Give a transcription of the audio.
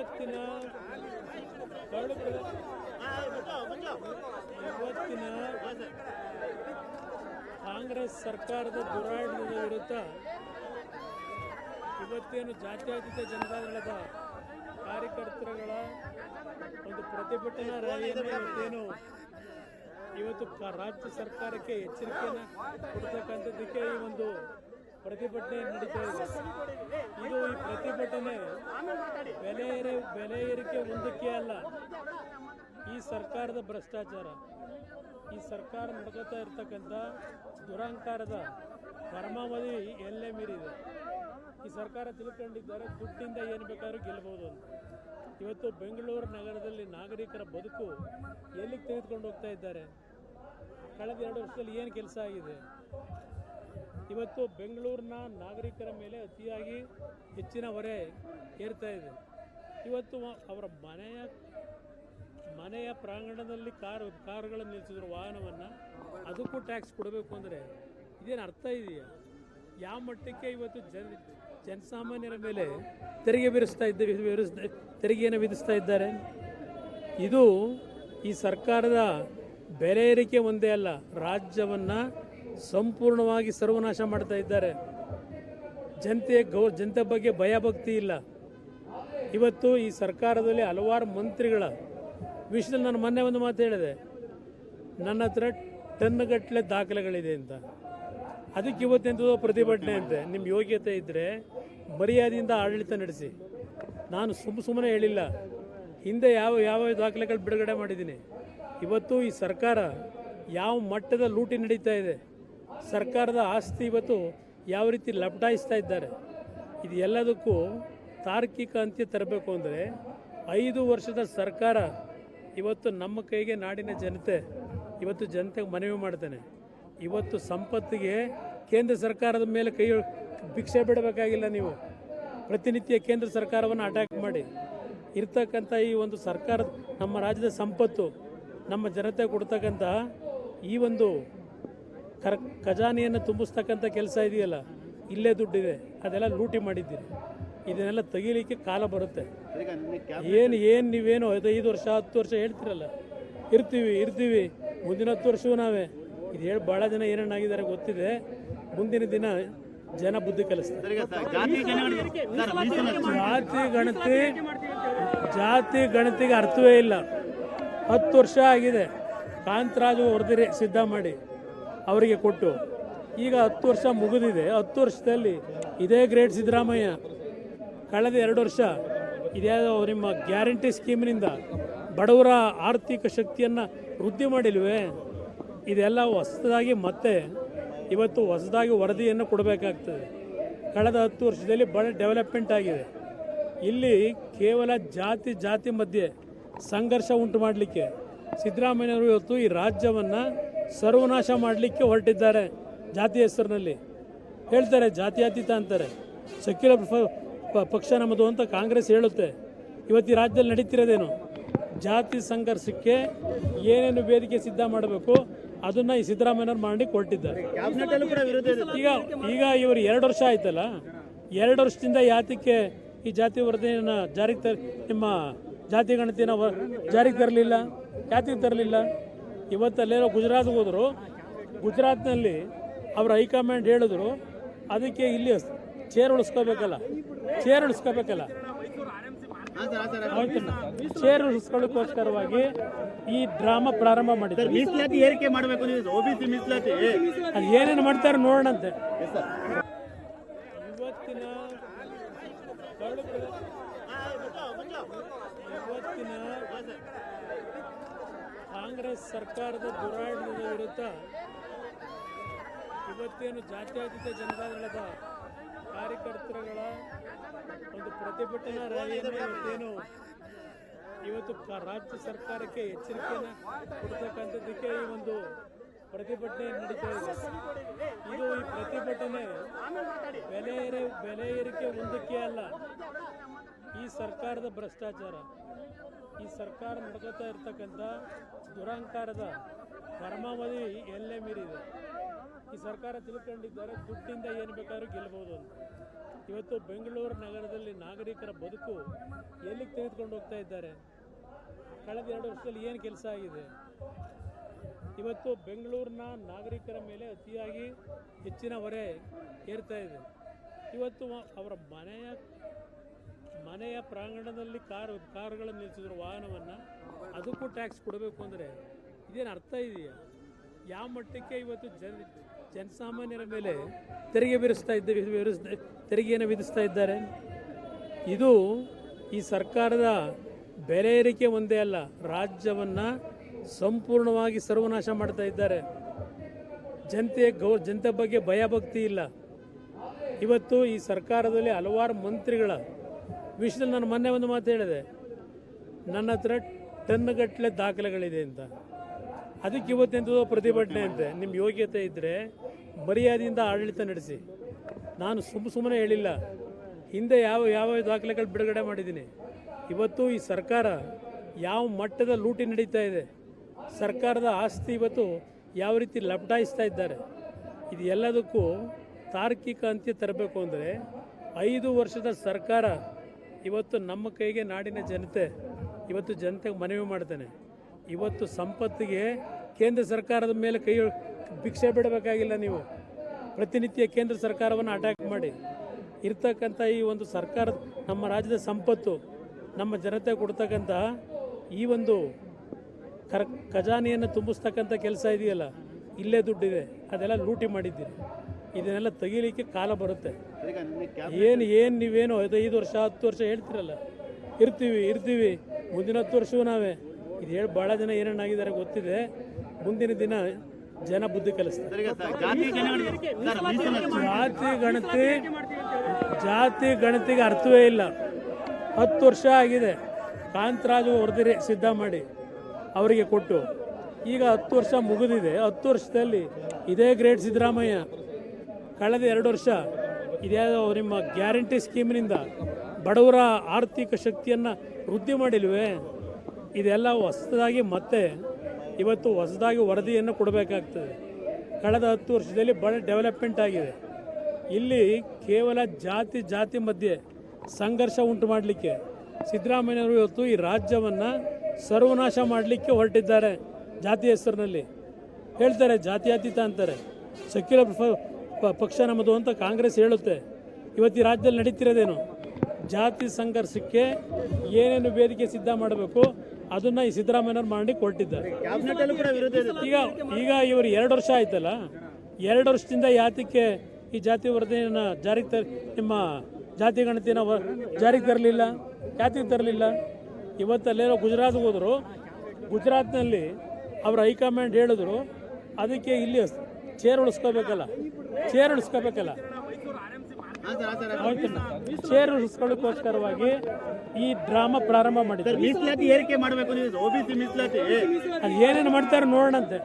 ಇವತ್ತಿನ ಕಾಂಗ್ರೆಸ್ ಸರ್ಕಾರದ ದುರಾಡಳಿತದ ವಿರುದ್ಧ ಇವತ್ತೇನು ಜಾತ್ಯತೀತ ಜನತಾದಳದ ಕಾರ್ಯಕರ್ತರುಗಳ ಒಂದು ಪ್ರತಿಭಟನಾ ರ್ಯಾಲಿಯನ್ನು ಇವತ್ತು ರಾಜ್ಯ ಸರ್ಕಾರಕ್ಕೆ ಎಚ್ಚರಿಕೆಯನ್ನು ಕೊಡ್ತಕ್ಕಂಥದ್ದಕ್ಕೆ ಈ ಒಂದು ಪ್ರತಿಭಟನೆ ನಡೀತಾ ಇದೆ. ಇದು ಈ ಪ್ರತಿಭಟನೆ ಬೆಲೆ ಏರಿಕೆ ಒಂದಕ್ಕೆ ಅಲ್ಲ, ಈ ಸರ್ಕಾರದ ಭ್ರಷ್ಟಾಚಾರ, ಈ ಸರ್ಕಾರ ನಡೆಸ್ತಾ ಇರ್ತಕ್ಕಂಥ ದುರಹಂಕಾರದ ಪರಮಾವಧಿ ಎಲ್ಲೇ ಮೀರಿದೆ. ಈ ಸರ್ಕಾರ ತಿಳ್ಕೊಂಡಿದ್ದಾರೆ ದುಡ್ಡಿಂದ ಏನು ಬೇಕಾದ್ರೂ ಗೆಲ್ಲಬಹುದು ಅಂತ. ಇವತ್ತು ಬೆಂಗಳೂರು ನಗರದಲ್ಲಿ ನಾಗರಿಕರ ಬದುಕು ಎಲ್ಲಿಗೆ ತೆಗೆದುಕೊಂಡು ಹೋಗ್ತಾ ಇದ್ದಾರೆ? ಕಳೆದ 2 ವರ್ಷದಲ್ಲಿ ಏನು ಕೆಲಸ ಆಗಿದೆ? ಇವತ್ತು ಬೆಂಗಳೂರಿನ ನಾಗರಿಕರ ಮೇಲೆ ಅತಿಯಾಗಿ ಹೆಚ್ಚಿನ ಹೊರೆ ಏರ್ತಾ ಇದೆ. ಇವತ್ತು ಅವರ ಮನೆಯ ಪ್ರಾಂಗಣದಲ್ಲಿ ಕಾರುಗಳನ್ನು ನಿಲ್ಲಿಸಿದ್ರು, ವಾಹನವನ್ನು, ಅದಕ್ಕೂ ಟ್ಯಾಕ್ಸ್ ಕೊಡಬೇಕು ಅಂದರೆ ಇದೇನು ಅರ್ಥ ಇದೆಯಾ? ಯಾವ ಮಟ್ಟಕ್ಕೆ ಇವತ್ತು ಜನಸಾಮಾನ್ಯರ ಮೇಲೆ ತೆರಿಗೆಯನ್ನು ವಿಧಿಸ್ತಾ ಇದ್ದಾರೆ? ಇದು ಈ ಸರ್ಕಾರದ ಬೆಲೆ ಏರಿಕೆ ಒಂದೇ ಅಲ್ಲ, ರಾಜ್ಯವನ್ನು ಸಂಪೂರ್ಣವಾಗಿ ಸರ್ವನಾಶ ಮಾಡ್ತಾ ಇದ್ದಾರೆ. ಜನತೆ ಬಗ್ಗೆ ಭಯಭಕ್ತಿ ಇಲ್ಲ. ಇವತ್ತು ಈ ಸರ್ಕಾರದಲ್ಲಿ ಹಲವಾರು ಮಂತ್ರಿಗಳ ವಿಷಯದಲ್ಲಿ ನಾನು ಮೊನ್ನೆ ಒಂದು ಮಾತು ಹೇಳಿದೆ, ನನ್ನ ಹತ್ರ ಟನ್ಗಟ್ಟಲೆ ದಾಖಲೆಗಳಿದೆ ಅಂತ. ಅದಕ್ಕೆ ಇವತ್ತೆಂಥದೋ ಪ್ರತಿಭಟನೆ ಅಂತೆ. ನಿಮ್ಮ ಯೋಗ್ಯತೆ ಇದ್ದರೆ ಮರ್ಯಾದೆಯಿಂದ ಆಡಳಿತ ನಡೆಸಿ. ನಾನು ಸುಮ್ಮನೆ ಹೇಳಿಲ್ಲ, ಹಿಂದೆ ಯಾವ ದಾಖಲೆಗಳು ಬಿಡುಗಡೆ ಮಾಡಿದ್ದೀನಿ. ಇವತ್ತು ಈ ಸರ್ಕಾರ ಯಾವ ಮಟ್ಟದ ಲೂಟಿ ನಡೀತಾ ಇದೆ, ಸರ್ಕಾರದ ಆಸ್ತಿ ಇವತ್ತು ಯಾವ ರೀತಿ ಲಪಟಾಯಿಸ್ತಾ ಇದ್ದಾರೆ, ಇದು ಎಲ್ಲದಕ್ಕೂ ತಾರ್ಕಿಕ ಅಂತ್ಯ ತರಬೇಕು ಅಂದರೆ 5 ವರ್ಷದ ಸರ್ಕಾರ ಇವತ್ತು ನಮ್ಮ ಕೈಗೆ ನಾಡಿನ ಜನತೆಗೆ ಮನವಿ ಮಾಡ್ತಾನೆ. ಇವತ್ತು ಸಂಪತ್ತಿಗೆ ಕೇಂದ್ರ ಸರ್ಕಾರದ ಮೇಲೆ ಭಿಕ್ಷೆ ಬಿಡಬೇಕಾಗಿಲ್ಲ. ನೀವು ಪ್ರತಿನಿತ್ಯ ಕೇಂದ್ರ ಸರ್ಕಾರವನ್ನು ಅಟ್ಯಾಕ್ ಮಾಡಿ ಇರ್ತಕ್ಕಂಥ ಈ ಒಂದು ಸರ್ಕಾರ ನಮ್ಮ ರಾಜ್ಯದ ಸಂಪತ್ತು ನಮ್ಮ ಜನತೆ ಕೊಡ್ತಕ್ಕಂಥ ಈ ಒಂದು ಖಜಾನೆಯನ್ನು ತುಂಬಿಸ್ತಕ್ಕಂಥ ಕೆಲಸ ಇದೆಯಲ್ಲ, ಇಲ್ಲೇ ದುಡ್ಡಿದೆ, ಅದೆಲ್ಲ ಲೂಟಿ ಮಾಡಿದ್ದೀರಿ. ಇದನ್ನೆಲ್ಲ ತೆಗೀಲಿಕ್ಕೆ ಕಾಲ ಬರುತ್ತೆ. ನೀವೇನು 5 ವರ್ಷ 10 ವರ್ಷ ಹೇಳ್ತಿರಲ್ಲ, ಇರ್ತೀವಿ ಮುಂದಿನ 10 ವರ್ಷವೂ ನಾವೇ ಇದು ಹೇಳಿ ಭಾಳ ಜನ ಏನೇನಾಗಿದ್ದಾರೆ ಗೊತ್ತಿದೆ. ಮುಂದಿನ ದಿನ ಜನ ಬುದ್ಧಿ ಕಲಿಸ್ತಾರೆ. ಜಾತಿ ಗಣತಿಗೆ ಅರ್ಥವೇ ಇಲ್ಲ. 10 ವರ್ಷ ಆಗಿದೆ. ಕಾಂತರಾಜು ವರದಿ ಸಿದ್ಧ ಮಾಡಿ ಅವರಿಗೆ ಕೊಟ್ಟು ಈಗ 10 ವರ್ಷ ಮುಗಿದಿದೆ. 10 ವರ್ಷದಲ್ಲಿ ಇದೇ ಗ್ರೇಟ್ ಸಿದ್ದರಾಮಯ್ಯ ಕಳೆದ 2 ವರ್ಷ ಇದ್ಯಾವುದೋ ನಿಮ್ಮ ಗ್ಯಾರಂಟಿ ಸ್ಕೀಮ್ನಿಂದ ಬಡವರ ಆರ್ಥಿಕ ಶಕ್ತಿಯನ್ನು ವೃದ್ಧಿ ಮಾಡಿಲ್ವೇ? ಇದೆಲ್ಲ ಮತ್ತೆ ಇವತ್ತು ಹೊಸದಾಗಿ ವರದಿಯನ್ನು ಕೊಡಬೇಕಾಗ್ತದೆ. ಕಳೆದ 10 ವರ್ಷದಲ್ಲಿ ಬಹಳ ಡೆವಲಪ್ಮೆಂಟ್ ಆಗಿದೆ. ಇಲ್ಲಿ ಕೇವಲ ಜಾತಿ ಮಧ್ಯೆ ಸಂಘರ್ಷ ಉಂಟು ಮಾಡಲಿಕ್ಕೆ ಸಿದ್ದರಾಮಯ್ಯವರು ಇವತ್ತು ಈ ರಾಜ್ಯವನ್ನು ಸರ್ವನಾಶ ಮಾಡಲಿಕ್ಕೆ ಹೊರಟಿದ್ದಾರೆ. ಜಾತಿ ಹೆಸರಿನಲ್ಲಿ ಹೇಳ್ತಾರೆ, ಜಾತ್ಯತೀತ ಅಂತಾರೆ, ಸೆಕ್ಯುಲರ್ ಪಕ್ಷ ನಮ್ಮದು ಅಂತ ಕಾಂಗ್ರೆಸ್ ಹೇಳುತ್ತೆ. ಇವತ್ತು ಈ ರಾಜ್ಯದಲ್ಲಿ ನಡೀತಿರೋದೇನು? ಜಾತಿ ಸಂಘರ್ಷಕ್ಕೆ ಏನೇನು ವೇದಿಕೆ ಸಿದ್ಧ ಮಾಡಬೇಕು ಅದನ್ನು ಈ ಸಿದ್ದರಾಮಯ್ಯವ್ರು ಮಾಡಿ ಕೊಟ್ಟಿದ್ದಾರೆ. ಈಗ ಇವರು 2 ವರ್ಷ ಆಯ್ತಲ್ಲ, 2 ವರ್ಷದಿಂದ ಯಾತಕ್ಕೆ ಈ ಜಾತಿ ವರದಿಯನ್ನು ನಿಮ್ಮ ಜಾತಿ ಗಣತಿನ ಜಾರಿಗೆ ತರಲಿಲ್ಲ? ಯಾತಿಗೆ ತರಲಿಲ್ಲ? ಇವತ್ತಲ್ಲೇನೋ ಗುಜರಾತ್ಗೆ ಹೋದರು, ಗುಜರಾತ್ನಲ್ಲಿ ಅವರ ಹೈಕಮಾಂಡ್ ಹೇಳಿದ್ರು ಅದಕ್ಕೆ ಇಲ್ಲಿ ಚೇರ್ ಉಳಿಸ್ಕೋಬೇಕಲ್ಲ, ಚೇರ್ ಉಳಿಸ್ಕೊಳ್ಳೋಕ್ಕೋಸ್ಕರವಾಗಿ ಈ ಡ್ರಾಮಾ ಪ್ರಾರಂಭ ಮಾಡಿದ್ದಾರೆ. ಮೀಸಲಾತಿ ಏರಿಕೆ ಮಾಡಬೇಕು, OBC ಮೀಸಲಾತಿ ಅದು ಏನೇನು ಮಾಡ್ತಾರೆ ನೋಡೋಣಂತೆ. ಇವತ್ತಿನ ಕಾಂಗ್ರೆಸ್ ಸರ್ಕಾರದ ದುರಾಡಳಿತದ ವಿರುದ್ಧ ಇವತ್ತೇನು ಜಾತ್ಯತೀತ ಜನತಾದಳದ ಕಾರ್ಯಕರ್ತರುಗಳ ಒಂದು ಪ್ರತಿಭಟನಾ ರ್ಯಾಲಿಯನ್ನು ಇವತ್ತು ರಾಜ್ಯ ಸರ್ಕಾರಕ್ಕೆ ಎಚ್ಚರಿಕೆಯನ್ನು ಕೊಡ್ತಕ್ಕಂಥದ್ದಕ್ಕೆ ಈ ಒಂದು ಪ್ರತಿಭಟನೆ ನಡೀತಾ ಇದೆ. ಇದು ಈ ಪ್ರತಿಭಟನೆ ಬೆಲೆ ಏರಿಕೆ ಒಂದಕ್ಕೆ ಅಲ್ಲ, ಈ ಸರ್ಕಾರದ ಭ್ರಷ್ಟಾಚಾರ, ಈ ಸರ್ಕಾರ ನಡೆಸ್ತಾ ಇರ್ತಕ್ಕಂಥ ದುರಹಂಕಾರದ ಪರಮಾವಧಿ ಎಲ್ಲೇ ಮೀರಿದೆ. ಈ ಸರ್ಕಾರ ತಿಳ್ಕೊಂಡಿದ್ದಾರೆ ದುಡ್ಡಿಂದ ಏನು ಬೇಕಾದ್ರೂ ಗೆಲ್ಲಬಹುದು ಅಂತ. ಇವತ್ತು ಬೆಂಗಳೂರು ನಗರದಲ್ಲಿ ನಾಗರಿಕರ ಬದುಕು ಎಲ್ಲಿಗೆ ತೆಗೆದುಕೊಂಡು ಹೋಗ್ತಾ ಇದ್ದಾರೆ? ಕಳೆದ 2 ವರ್ಷದಲ್ಲಿ ಏನು ಕೆಲಸ ಆಗಿದೆ? ಇವತ್ತು ಬೆಂಗಳೂರಿನ ನಾಗರಿಕರ ಮೇಲೆ ಅತಿಯಾಗಿ ಹೆಚ್ಚಿನ ಹೊರೆ ಏರ್ತಾ ಇದೆ. ಇವತ್ತು ಅವರ ಮನೆಯ ಪ್ರಾಂಗಣದಲ್ಲಿ ಕಾರುಗಳನ್ನು ನಿಲ್ಲಿಸಿದ್ರು, ವಾಹನವನ್ನು, ಅದಕ್ಕೂ ಟ್ಯಾಕ್ಸ್ ಕೊಡಬೇಕು ಅಂದರೆ ಇದೇನು ಅರ್ಥ ಇದೆಯಾ? ಯಾವ ಮಟ್ಟಕ್ಕೆ ಇವತ್ತು ಜನಸಾಮಾನ್ಯರ ಮೇಲೆ ತೆರಿಗೆಯನ್ನು ವಿಧಿಸ್ತಾ ಇದ್ದಾರೆ? ಇದು ಈ ಸರ್ಕಾರದ ಬೆಲೆ ಏರಿಕೆ ಒಂದೇ ಅಲ್ಲ, ರಾಜ್ಯವನ್ನು ಸಂಪೂರ್ಣವಾಗಿ ಸರ್ವನಾಶ ಮಾಡ್ತಾ ಇದ್ದಾರೆ. ಜನತೆ ಬಗ್ಗೆ ಭಯಭಕ್ತಿ ಇಲ್ಲ. ಇವತ್ತು ಈ ಸರ್ಕಾರದಲ್ಲಿ ಹಲವಾರು ಮಂತ್ರಿಗಳ ವಿಷಯದಲ್ಲಿ ನಾನು ಮೊನ್ನೆ ಒಂದು ಮಾತು ಹೇಳಿದೆ, ನನ್ನ ಹತ್ರ ಟನ್ಗಟ್ಟಲೆ ದಾಖಲೆಗಳಿದೆ ಅಂತ. ಅದಕ್ಕೆ ಇವತ್ತೆಂಥದೋ ಪ್ರತಿಭಟನೆ ಅಂತೆ. ನಿಮ್ಮ ಯೋಗ್ಯತೆ ಇದ್ದರೆ ಮರ್ಯಾದೆಯಿಂದ ಆಡಳಿತ ನಡೆಸಿ. ನಾನು ಸುಮ್ಮನೆ ಹೇಳಿಲ್ಲ, ಹಿಂದೆ ಯಾವ ದಾಖಲೆಗಳು ಬಿಡುಗಡೆ ಮಾಡಿದ್ದೀನಿ. ಇವತ್ತು ಈ ಸರ್ಕಾರ ಯಾವ ಮಟ್ಟದ ಲೂಟಿ ನಡೀತಾ ಇದೆ, ಸರ್ಕಾರದ ಆಸ್ತಿ ಇವತ್ತು ಯಾವ ರೀತಿ ಲಪಟಾಯಿಸ್ತಾ ಇದ್ದಾರೆ, ಇದು ಎಲ್ಲದಕ್ಕೂ ತಾರ್ಕಿಕ ಅಂತ್ಯ ತರಬೇಕು ಅಂದರೆ 5 ವರ್ಷದ ಸರ್ಕಾರ ಇವತ್ತು ನಮ್ಮ ಕೈಗೆ ನಾಡಿನ ಜನತೆಗೆ ಮನವಿ ಮಾಡ್ತಾನೆ. ಇವತ್ತು ಸಂಪತ್ತಿಗೆ ಕೇಂದ್ರ ಸರ್ಕಾರದ ಮೇಲೆ ಭಿಕ್ಷೆ ಬಿಡಬೇಕಾಗಿಲ್ಲ. ನೀವು ಪ್ರತಿನಿತ್ಯ ಕೇಂದ್ರ ಸರ್ಕಾರವನ್ನು ಅಟ್ಯಾಕ್ ಮಾಡಿ ಇರ್ತಕ್ಕಂಥ ಈ ಒಂದು ಸರ್ಕಾರ, ನಮ್ಮ ರಾಜ್ಯದ ಸಂಪತ್ತು, ನಮ್ಮ ಜನತೆ ಕೊಡ್ತಕ್ಕಂಥ ಈ ಒಂದು ಖಜಾನೆಯನ್ನು ತುಂಬಿಸ್ತಕ್ಕಂಥ ಕೆಲಸ ಇದೆಯಲ್ಲ, ಇಲ್ಲೇ ದುಡ್ಡಿದೆ, ಅದೆಲ್ಲ ಲೂಟಿ ಮಾಡಿದ್ದೀರಿ. ಇದನ್ನೆಲ್ಲ ತೆಗೀಲಿಕ್ಕೆ ಕಾಲ ಬರುತ್ತೆ. ಏನು ನೀವೇನು 5 ವರ್ಷ 10 ವರ್ಷ ಹೇಳ್ತಿರಲ್ಲ, ಇರ್ತೀವಿ ಮುಂದಿನ 10 ವರ್ಷವೂ ನಾವೇ ಇದು ಹೇಳಿ ಭಾಳ ಜನ ಏನೇನಾಗಿದ್ದಾರೆ ಗೊತ್ತಿದೆ. ಮುಂದಿನ ದಿನ ಜನ ಬುದ್ಧಿ ಕಲಿಸ್ತಾರೆ. ಜಾತಿ ಗಣತಿಗೆ ಅರ್ಥವೇ ಇಲ್ಲ. 10 ವರ್ಷ ಆಗಿದೆ. ಕಾಂತರಾಜು ವರದಿ ಸಿದ್ಧ ಮಾಡಿ ಅವರಿಗೆ ಕೊಟ್ಟು ಈಗ 10 ವರ್ಷ ಮುಗಿದಿದೆ. 10 ವರ್ಷದಲ್ಲಿ ಇದೇ ಗ್ರೇಟ್ ಸಿದ್ದರಾಮಯ್ಯ ಕಳೆದ 2 ವರ್ಷ ಇದ್ಯಾವುದೋ ನಿಮ್ಮ ಗ್ಯಾರಂಟಿ ಸ್ಕೀಮ್ನಿಂದ ಬಡವರ ಆರ್ಥಿಕ ಶಕ್ತಿಯನ್ನು ವೃದ್ಧಿ ಮಾಡಿಲ್ವೇ? ಇದೆಲ್ಲ ಹೊಸದಾಗಿ ಮತ್ತೆ ಇವತ್ತು ಹೊಸದಾಗಿ ವರದಿಯನ್ನು ಕೊಡಬೇಕಾಗ್ತದೆ. ಕಳೆದ 10 ವರ್ಷದಲ್ಲಿ ಬಹಳ ಡೆವಲಪ್ಮೆಂಟ್ ಆಗಿದೆ. ಇಲ್ಲಿ ಕೇವಲ ಜಾತಿ ಮಧ್ಯೆ ಸಂಘರ್ಷ ಉಂಟು ಮಾಡಲಿಕ್ಕೆ ಸಿದ್ದರಾಮಯ್ಯವರು ಇವತ್ತು ಈ ರಾಜ್ಯವನ್ನು ಸರ್ವನಾಶ ಮಾಡಲಿಕ್ಕೆ ಹೊರಟಿದ್ದಾರೆ. ಜಾತಿ ಹೆಸರಿನಲ್ಲಿ ಹೇಳ್ತಾರೆ, ಜಾತ್ಯತೀತ ಅಂತಾರೆ. ಸೆಕ್ಯುಲರ್ ಪಕ್ಷ ನಮ್ಮದು ಅಂತ ಕಾಂಗ್ರೆಸ್ ಹೇಳುತ್ತೆ. ಇವತ್ತು ಈ ರಾಜ್ಯದಲ್ಲಿ ನಡೀತಿರೋದೇನು? ಜಾತಿ ಸಂಘರ್ಷಕ್ಕೆ ಏನೇನು ವೇದಿಕೆ ಸಿದ್ಧ ಮಾಡಬೇಕು ಅದನ್ನು ಈ ಸಿದ್ದರಾಮಯ್ಯವ್ರು ಮಾಡಿ ಕೊಟ್ಟಿದ್ದಾರೆ. ಈಗ ಇವರು 2 ವರ್ಷ ಆಯ್ತಲ್ಲ, 2 ವರ್ಷದಿಂದ ಯಾತಕ್ಕೆ ಈ ಜಾತಿ ವರದಿಯನ್ನು ನಿಮ್ಮ ಜಾತಿ ಗಣತಿನ ಜಾರಿಗೆ ತರಲಿಲ್ಲ? ಯಾತಿಗೆ ತರಲಿಲ್ಲ? ಇವತ್ತಲ್ಲೇನೋ ಗುಜರಾತ್ಗೆ ಹೋದರು, ಗುಜರಾತ್ನಲ್ಲಿ ಅವರ ಹೈಕಮಾಂಡ್ ಹೇಳಿದ್ರು ಅದಕ್ಕೆ ಇಲ್ಲಿ ಚೇರ್ ಉಳಿಸ್ಕೋಬೇಕಲ್ಲ, ಚೇರ್ ಉಳಿಸ್ಕೊಳ್ಳೋಕ್ಕೋಸ್ಕರವಾಗಿ ಈ ಡ್ರಾಮಾ ಪ್ರಾರಂಭ ಮಾಡಿದ್ದಾರೆ. ಮೀಸಲಾತಿ ಏರಿಕೆ ಮಾಡಬೇಕು, OBC ಮೀಸಲಾತಿ ಅದು ಏನೇನು ಮಾಡ್ತಾರೆ ನೋಡೋಣಂತೆ.